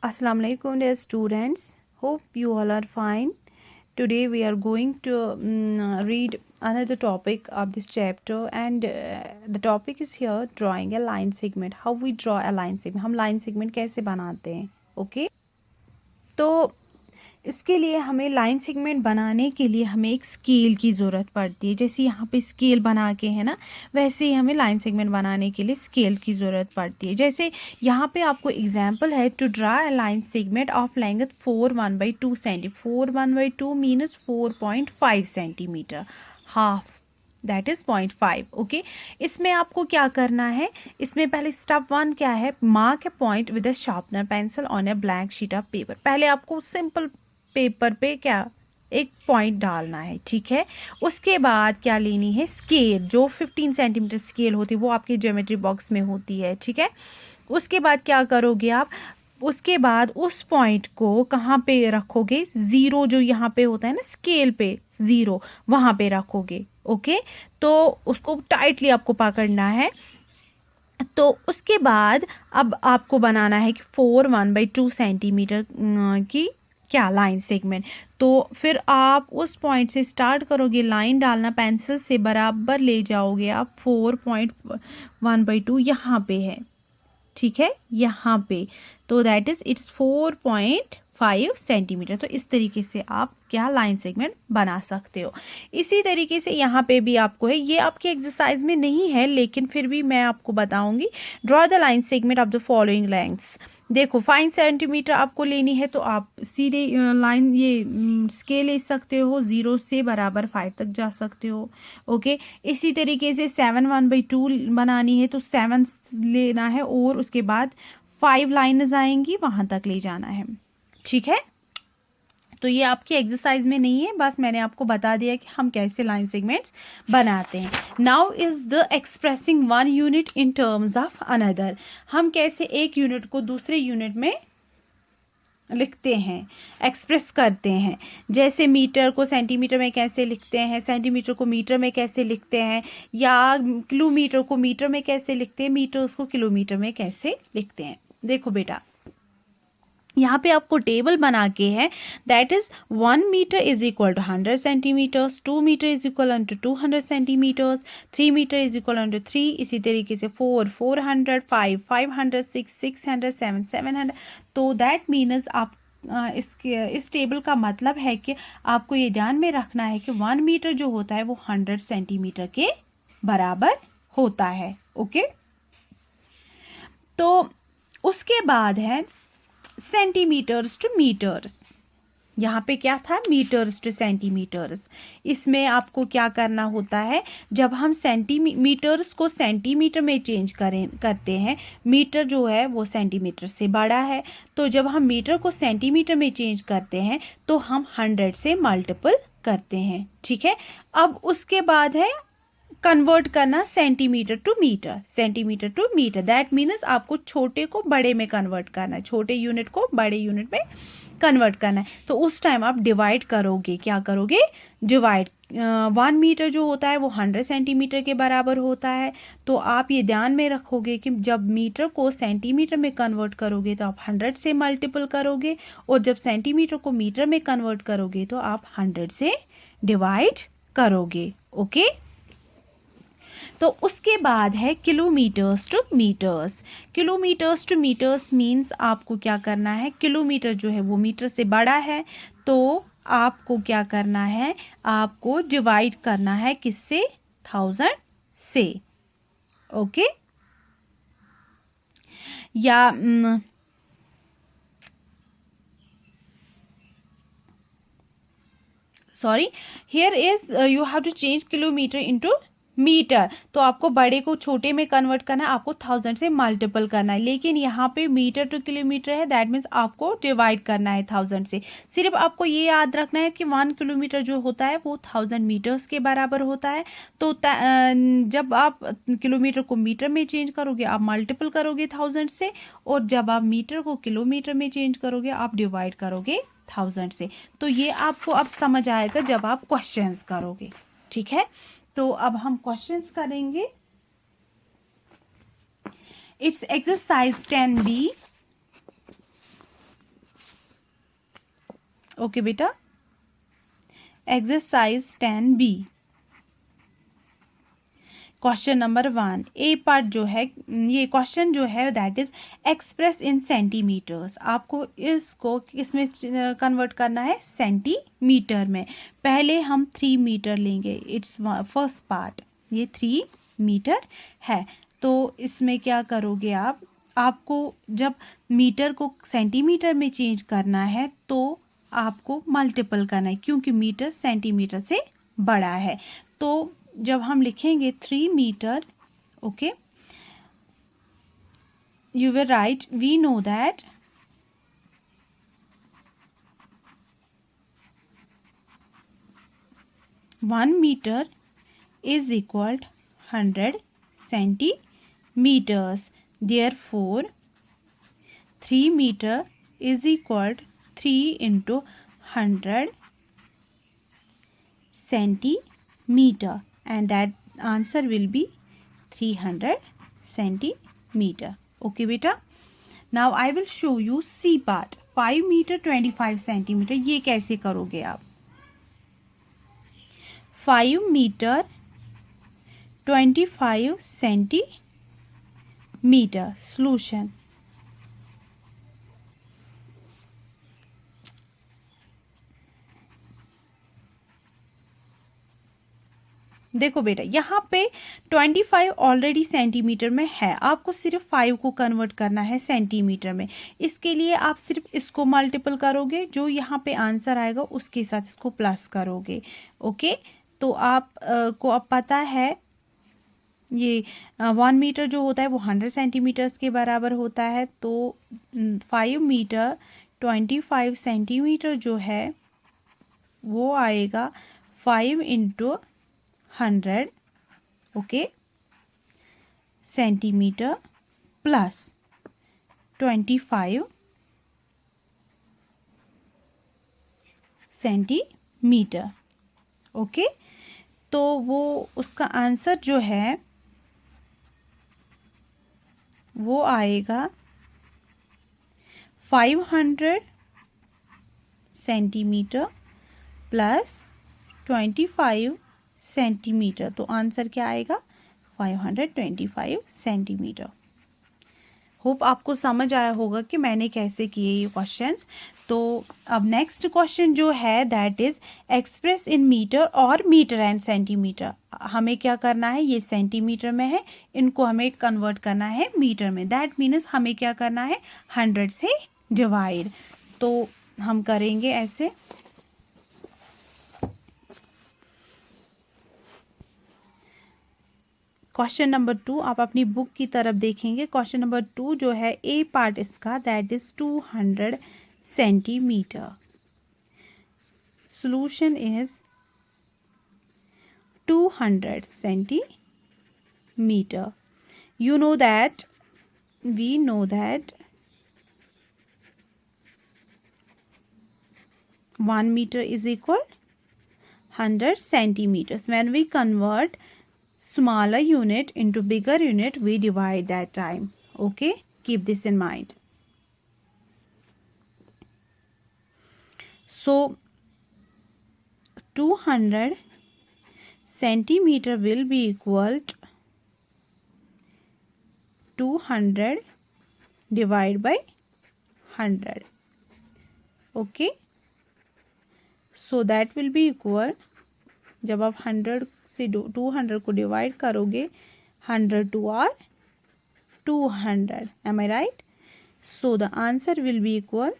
Assalamu alaikum dear students. Hope you all are fine. Today we are going to read another topic of this chapter and the topic is here drawing a line segment. How we draw a line segment. हम line segment कैसे बनाते हैं. Okay. तो इसके लिए हमें line segment बनाने के लिए हमें एक स्केल की ज़रूरत पड़ती है. जैसे यहाँ पे स्केल बना के है ना, वैसे ही हमें लाइन सेगमेंट बनाने के लिए स्केल की ज़रूरत पड़ती है. जैसे यहाँ पे आपको एग्जांपल है to draw a line segment of length 4/1/2 centi. 4/1/2 means 4.5 centimetre, half that is 0.5. Okay, इसमें आपको क्या करना है, इसमें पहले स्टेप 1 क्या है, mark A point with a sharpener pencil on a blank sheet of paper. पहले आपको सिंपल पेपर पे क्या एक पॉइंट डालना है. ठीक है, उसके बाद क्या लेनी है, स्केल. जो 15 सेंटीमीटर स्केल होती है वो आपके ज्योमेट्री बॉक्स में होती है. ठीक है, उसके बाद क्या करोगे आप, उसके बाद उस पॉइंट को कहाँ पे रखोगे, ज़ीरो जो यहाँ पे होता है ना स्केल पे, ज़ीरो वहाँ पे रखोगे. ओके, तो उसको टाइटली आपको पकड़ना है. तो उसके बाद अब आपको बनाना है कि 4/1/2 सेंटीमीटर की क्या लाइन सेगमेंट. तो फिर आप उस पॉइंट से स्टार्ट करोगे, लाइन डालना पेंसिल से बराबर ले जाओगे आप 4.1/2 यहाँ पे है. ठीक है, यहाँ पे. तो दैट इज इट्स 4.5 सेंटीमीटर. तो इस तरीके से आप क्या लाइन सेगमेंट बना सकते हो. इसी तरीके से यहाँ पे भी आपको है, ये आपके एक्सरसाइज में नहीं है लेकिन फिर भी मैं आपको बताऊंगी. Draw the line segment of the following lengths. देखो 5 सेंटीमीटर आपको लेनी है तो आप सीधे लाइन ये स्केल ले सकते हो, 0 से बराबर 5 तक जा सकते हो. ओके, इसी तरीके से 7/1/2 बनानी है तो 7 लेना है और उसके बाद 5 लाइन्स आएंगी, वहां तक ले जाना है. ठीक है, तो ये आपकी एक्सरसाइज में नहीं है, बस मैंने आपको बता दिया कि हम कैसे लाइन सेगमेंट्स बनाते हैं. Now is the expressing one unit in terms of another. हम कैसे एक यूनिट को दूसरे यूनिट में लिखते हैं, एक्सप्रेस करते हैं. जैसे मीटर को सेंटीमीटर में कैसे लिखते हैं, सेंटीमीटर को मीटर में कैसे लिखते हैं, या किलोमीटर को मीटर में कैसे लिखते हैं, मीटर उसको किलोमीटर में कैसे लिखते हैं. देखो बेटा, यहाँ पे आपको टेबल बना के है, that is 1 metre is equal to 100 centimetres, 2 metre is equal to 200 centimetres, 3 metre is equal to 3, इसी तरीके से 4 400, 5 500, 6 600, 7 700. तो दैट मीन्स आप इस टेबल का मतलब है कि आपको ये ध्यान में रखना है कि 1 मीटर जो होता है वो 100 सेंटीमीटर के बराबर होता है. ओके, तो उसके बाद है सेंटीमीटर्स टू मीटर्स. यहाँ पे क्या था, मीटर्स टू सेंटीमीटर्स. इसमें आपको क्या करना होता है, जब हम सेंटीमीटर्स को सेंटीमीटर में चेंज करते हैं, मीटर जो है वो सेंटीमीटर से बड़ा है, तो जब हम मीटर को सेंटीमीटर में चेंज करते हैं तो हम 100 से मल्टीपल करते हैं. ठीक है, अब उसके बाद है कन्वर्ट करना centimetre to metre, centimetre to metre. That means आपको छोटे को बड़े में कन्वर्ट करना है, छोटे यूनिट को बड़े यूनिट में कन्वर्ट करना है. तो उस टाइम आप डिवाइड करोगे, क्या करोगे, डिवाइड. 1 मीटर जो होता है वो 100 सेंटीमीटर के बराबर होता है. तो आप ये ध्यान में रखोगे कि जब मीटर को सेंटीमीटर में कन्वर्ट करोगे तो आप 100 से मल्टीपल करोगे, और जब सेंटीमीटर को मीटर में कन्वर्ट करोगे तो आप 100 से डिवाइड करोगे. ओके, तो उसके बाद है kilometres to metres. Kilometres to metres means आपको क्या करना है, किलोमीटर जो है वो मीटर से बड़ा है, तो आपको क्या करना है, आपको डिवाइड करना है किससे, 1000 से. ओके, या sorry, here is you have to change kilometre into metre. तो आपको बड़े को छोटे में कन्वर्ट करना है, आपको 1000 से मल्टीपल करना है, लेकिन यहाँ पे मीटर टू किलोमीटर है, दैट मीन्स आपको डिवाइड करना है 1000 से. सिर्फ आपको ये याद रखना है कि 1 किलोमीटर जो होता है वो 1000 मीटर्स के बराबर होता है. तो जब आप किलोमीटर को मीटर में चेंज करोगे आप मल्टीपल करोगे 1000 से, और जब आप मीटर को किलोमीटर में चेंज करोगे आप डिवाइड करोगे 1000 से. तो ये आपको अब समझ आएगा जब आप क्वेश्चंस करोगे. ठीक है, तो अब हम क्वेश्चंस करेंगे. It's exercise 10B. ओके बेटा। Exercise 10B question number 1 A part जो है, ये क्वेश्चन जो है that is express in centimetres. आपको इसको किसमें कन्वर्ट करना है, सेंटीमीटर में। पहले हम 3 मीटर लेंगे, इट्स फर्स्ट पार्ट, ये 3 मीटर है। तो इसमें क्या करोगे आप, आपको जब मीटर को सेंटीमीटर में चेंज करना है तो आपको मल्टीपल करना है, क्योंकि मीटर सेंटीमीटर से बड़ा है। तो जब हम लिखेंगे 3 metre, okay, you will write, we know that 1 meter is equal to 100 centimeters. Therefore 3 meter is equal to 3 into 100 centimeter, and that answer will be 300 centimeter. Okay beta. Now I will show you C part, 5 meter 25 centimeter. ये कैसे करोगे आप, 5 metre 25 centimetre. Solution, देखो बेटा यहाँ पे 25 already centimetre में है, आपको सिर्फ 5 को कन्वर्ट करना है सेंटीमीटर में। इसके लिए आप सिर्फ इसको मल्टीपल करोगे, जो यहाँ पे आंसर आएगा उसके साथ इसको प्लस करोगे। ओके, तो आप को अब पता है ये 1 मीटर जो होता है वो 100 सेंटीमीटर्स के बराबर होता है। तो 5 मीटर 25 सेंटीमीटर जो है वो आएगा 5 into 100, okay, centimetre plus 25 centimetre. Okay, तो वो उसका आंसर जो है वो आएगा 500 सेंटीमीटर प्लस 25 सेंटीमीटर। तो आंसर क्या आएगा, 525 सेंटीमीटर। होप आपको समझ आया होगा कि मैंने कैसे किए ये क्वेश्चंस। तो अब नेक्स्ट क्वेश्चन जो है that is express in metre और मीटर एंड सेंटीमीटर। हमें क्या करना है, ये सेंटीमीटर में है, इनको हमें कन्वर्ट करना है मीटर में। दैट मीन्स हमें क्या करना है, 100 से डिवाइड। तो हम करेंगे ऐसे, क्वेश्चन नंबर 2 आप अपनी बुक की तरफ देखेंगे। क्वेश्चन नंबर 2 जो है ए पार्ट इसका that is 200 centimetre. Solution is 200 centimetre. You know that, we know that 1 meter is equal 100 centimeters. When we convert smaller unit into bigger unit, we divide that time. Okay, keep this in mind. So 200 centimeter will be equal to 200 divided by 100. Okay, so that will be equal, जब आप 100 से 200 को divide करोगे, 100 2 are 200, am I right? So the answer will be equal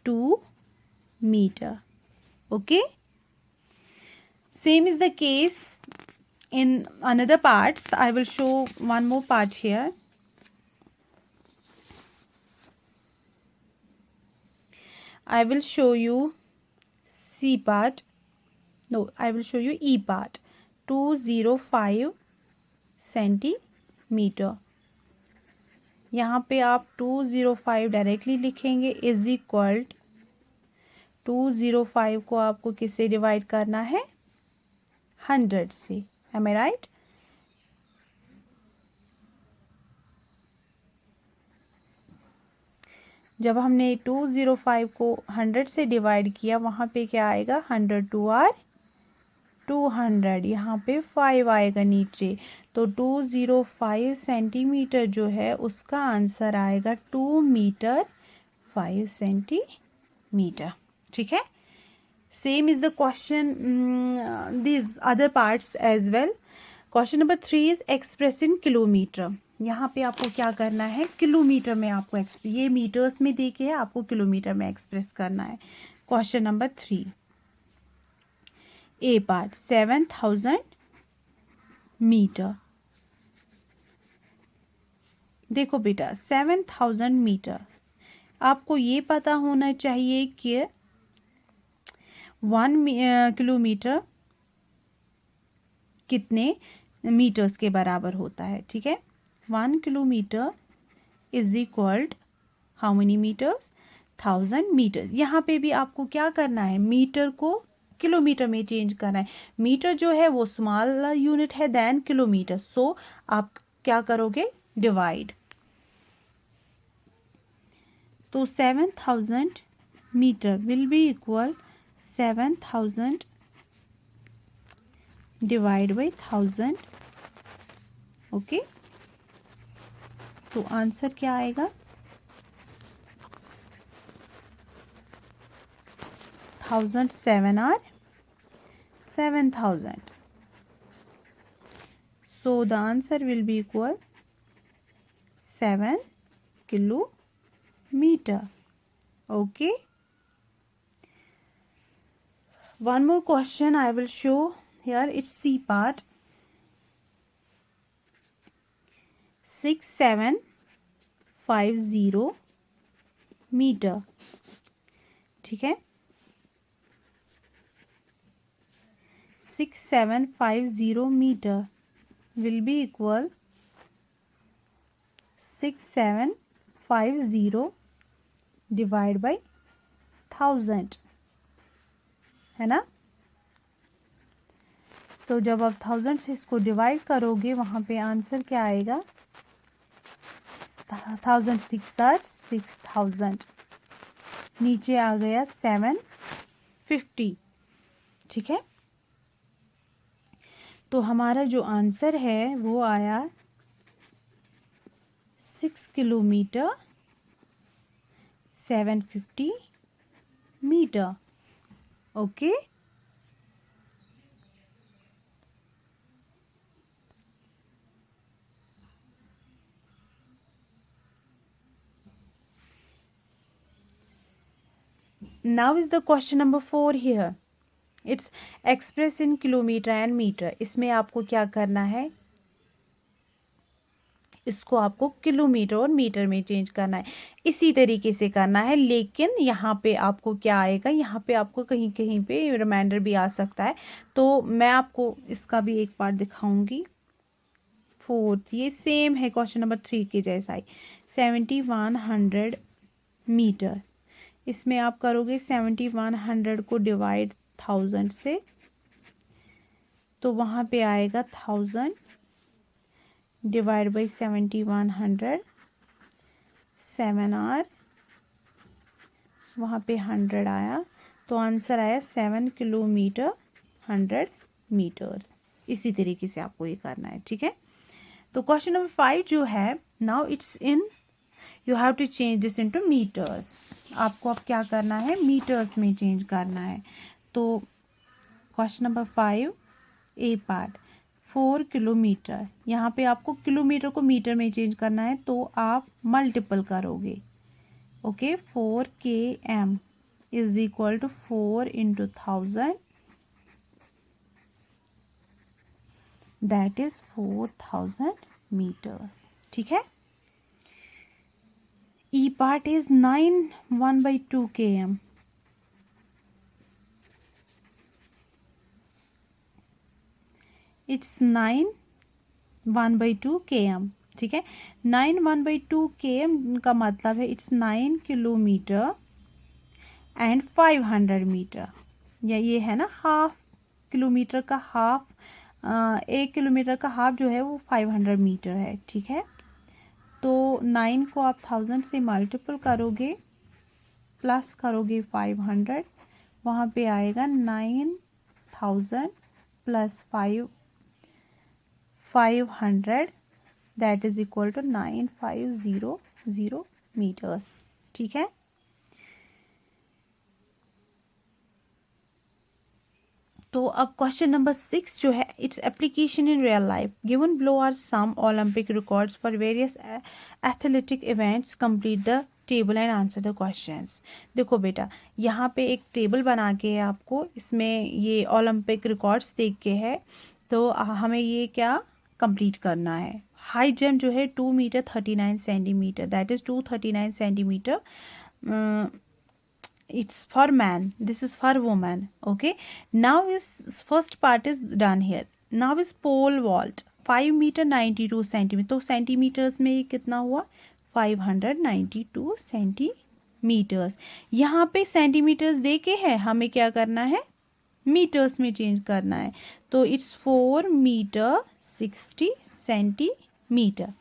2 meter. Okay, same is the case in another parts. I will show one more part here. I will show you C part. No, I will show you E part. 205 centimetre. यहाँ पे आप 205 directly लिखेंगे is equal 205 को आपको किससे divide करना है, 100 से। एम आई राइट? जब हमने 205 को 100 से डिवाइड किया वहाँ पे क्या आएगा, 100 2 आर 200, यहाँ पे 5 आएगा नीचे, तो 205 सेंटीमीटर जो है उसका आंसर आएगा 2 मीटर 5 सेंटीमीटर। ठीक है, same is the question this other parts as well. Question number 3 is express in kilometre. यहाँ पे आपको क्या करना है, किलोमीटर में आपको ये मीटर्स में देके है, आपको किलोमीटर में एक्सप्रेस करना है। क्वेश्चन नंबर 3 ए पार्ट 7000 मीटर। देखो बेटा 7000 मीटर, आपको ये पता होना चाहिए कि 1 किलोमीटर कितने मीटर्स के बराबर होता है। ठीक है, 1 kilometre is equalled how many metres, 1000 metres. यहाँ पे भी आपको क्या करना है, मीटर को किलोमीटर में चेंज करना है। मीटर जो है वो स्मॉल यूनिट है देन किलोमीटर, सो आप क्या करोगे, डिवाइड। तो 7000 metre will be equal 7000 divide by 1000। Okay, तो आंसर क्या आएगा, 1000 7 are 7000, so the answer will be equal 7 kilometer. Okay, one more question I will show here. It's C part. 6750 metre. ठीक है, 6750 metre will be equal 6750 divide by 1000, है ना। तो जब आप 1000 से इसको डिवाइड करोगे वहाँ पे आंसर क्या आएगा, 1000 6 आर 6000, नीचे आ गया 750। ठीक है, तो हमारा जो आंसर है वो आया 6 kilometre 750 metre. Okay, now is the question number 4 here. It's express in kilometre and metre. इसमें आपको क्या करना है, इसको आपको किलोमीटर और मीटर में चेंज करना है, इसी तरीके से करना है। लेकिन यहाँ पे आपको क्या आएगा, यहाँ पे आपको कहीं कहीं पे रिमाइंडर भी आ सकता है, तो मैं आपको इसका भी एक पार्ट दिखाऊंगी। 4th, ये सेम है क्वेश्चन नंबर 3 के जैसा ही, 7100 मीटर। इसमें आप करोगे 7100 को डिवाइड 1000 से, तो वहाँ पे आएगा 1000 डिवाइड बाई 7100, 7 आर, वहाँ पे 100 आया, तो आंसर आया 7 किलोमीटर 100 मीटर्स। इसी तरीके से आपको ये करना है। ठीक है, तो क्वेश्चन नंबर 5 जो है, now it's in, you have to change this into metres. आपको अब क्या करना है, मीटर्स में चेंज करना है। तो क्वेश्चन नंबर 5 ए पार्ट 4 किलोमीटर, यहाँ पे आपको किलोमीटर को मीटर में चेंज करना है, तो आप मल्टीपल करोगे। Okay, 4 km is equal to 4 into 1000, that is 4000 meters. ठीक है, E part is 9 1/2 km। It's 9 1/2 km। ठीक है, 9 1/2 km का मतलब है इट्स 9 किलोमीटर एंड 500 मीटर, या ये है ना हाफ किलोमीटर का हाफ, 1 किलोमीटर का हाफ जो है वो 500 मीटर है। ठीक है, तो 9 को आप 1000 से मल्टीपल करोगे प्लस करोगे 500, वहाँ पे आएगा 9000 plus 500 that is equal to 9500 metres. ठीक है, तो अब क्वेश्चन नंबर 6 जो है, it's application in real life. Given below are some Olympic records for various athletic events, complete the table and answer the questions. देखो बेटा, यहाँ पे एक टेबल बना के है आपको, इसमें ये ओलंपिक रिकॉर्ड्स देख के है, तो हमें ये क्या कंप्लीट करना है। हाई जंप जो है 2 metre 39 centimetre, that is 239 centimetre. It's for man, this is for woman. Okay, now is first part is done here. Now is pole vault 5 meter 92 centimetre, तो सेंटीमीटर्स में ये कितना हुआ 592 सेंटीमीटर्स। यहाँ पे सेंटीमीटर्स दे के है, हमें क्या करना है मीटर्स में चेंज करना है, तो इट्स 4 मीटर 60 सेंटीमीटर।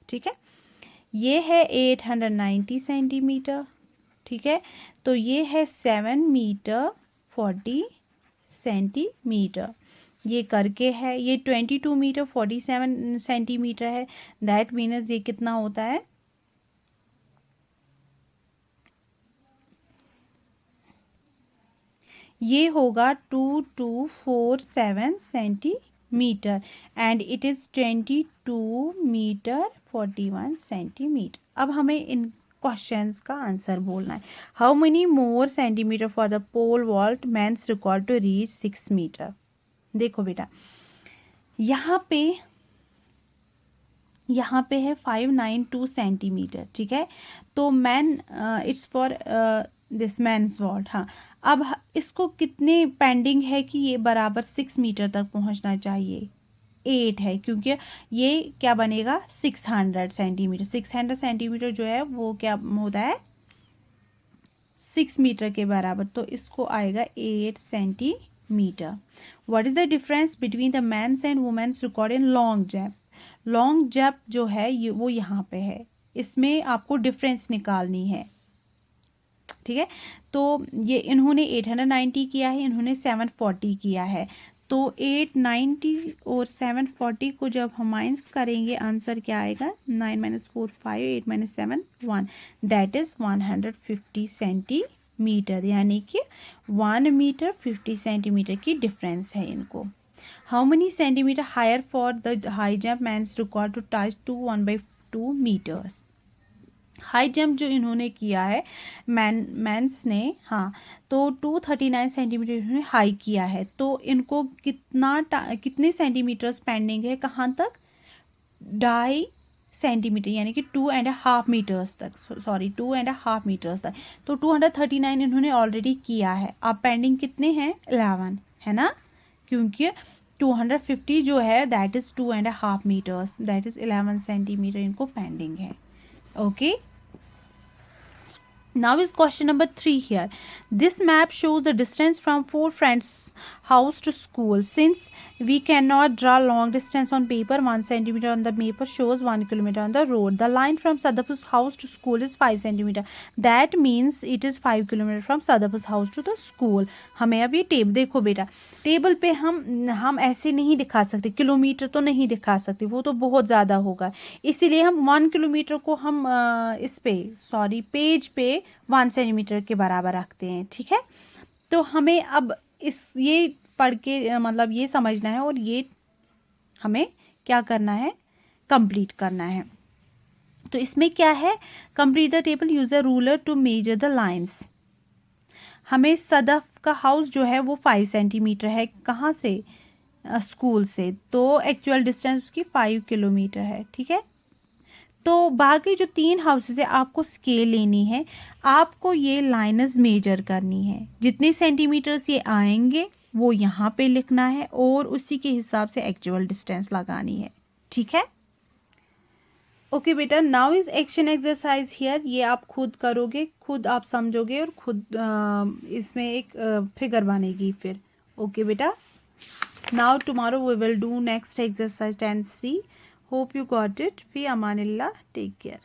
ठीक है, ये है 890 सेंटीमीटर। ठीक है, तो ये है 7 मीटर 40 सेंटीमीटर, ये करके है ये 22 मीटर 47 सेंटीमीटर है। दैट मीन्स ये कितना होता है, ये होगा 2247 centimetre and it is 22 metre 41 centimetre. अब हमें इन क्वेश्चंस का आंसर बोलना है। How many more centimetre for the pole vault man's record to reach 6 metre. देखो बेटा, यहाँ पे है 592 सेंटीमीटर। ठीक है, तो man it's for this man's vault. हाँ, अब इसको कितने पेंडिंग है कि ये बराबर 6 मीटर तक पहुँचना चाहिए, 8 है, क्योंकि ये क्या बनेगा 600 सेंटीमीटर। 600 सेंटीमीटर जो है वो क्या होता है 6 मीटर के बराबर, तो इसको आएगा 8 centimetre. What is the difference between the man's and women's record in long jump. Long jump जो है ये वो यहाँ पे है, इसमें आपको डिफरेंस निकालनी है। ठीक है, तो ये इन्होंने 890 किया है, इन्होंने 740 किया है, तो 890 और 740 को जब हम माइनस करेंगे आंसर क्या आएगा 9 - 4 5 8 - 7 1, दैट इज 150 सेंटीमीटर, यानी कि 1 मीटर 50 सेंटीमीटर की डिफरेंस है इनको। How many centimetre higher for the high jump man's record to touch two 1/2 metres. High jump जो इन्होंने किया है मैंस ने, हाँ, तो 239 सेंटीमीटर इन्होंने हाई किया है, तो इनको कितने सेंटीमीटर्स पेंडिंग है, कहाँ तक 2.5 सेंटीमीटर, यानी कि 2.5 मीटर्स तक, सॉरी 2.5 मीटर्स तक। तो 239 इन्होंने ऑलरेडी किया है, अब पेंडिंग कितने हैं 11 है ना, क्योंकि 250 जो है that is 2.5 metres, that is 11 centimetre इनको पेंडिंग है। Okay, now is question number 3 here. This map shows the distance from 4 friends house to school. Since we cannot draw long distance on paper, 1 centimeter on the paper shows 1 kilometer on the road. The line from Sadap's house to school is 5 centimeter. That means it is 5 kilometer from Sadap's house to the school. हमें अब ये table देखो बेटा, table पे हम ऐसे नहीं दिखा सकते, किलोमीटर तो नहीं दिखा सकते, वो तो बहुत ज़्यादा होगा, इसीलिए हम 1 किलोमीटर को हम इस पे सॉरी पेज पे 1 सेंटीमीटर के बराबर रखते हैं। ठीक है, तो हमें अब ये पढ़ के मतलब ये समझना है और ये हमें क्या करना है कंप्लीट करना है। तो इसमें क्या है, complete the table, use a ruler to measure the lines. हमें सदफ का हाउस जो है वो 5 सेंटीमीटर है, कहाँ से स्कूल से, तो एक्चुअल डिस्टेंस उसकी 5 किलोमीटर है। ठीक है, तो बाकी जो 3 हाउसेस है आपको स्केल लेनी है, आपको ये लाइनस मेजर करनी है, जितने सेंटीमीटर्स ये आएंगे वो यहाँ पे लिखना है और उसी के हिसाब से एक्चुअल डिस्टेंस लगानी है। ठीक है, ओके बेटा, now is action exercise here, ये आप खुद करोगे, खुद आप समझोगे और खुद इसमें एक फिगर बनेगी फिर। ओके बेटा, now tomorrow we will do next exercise 10C. Hope you got it. Fi amanillah. Take care.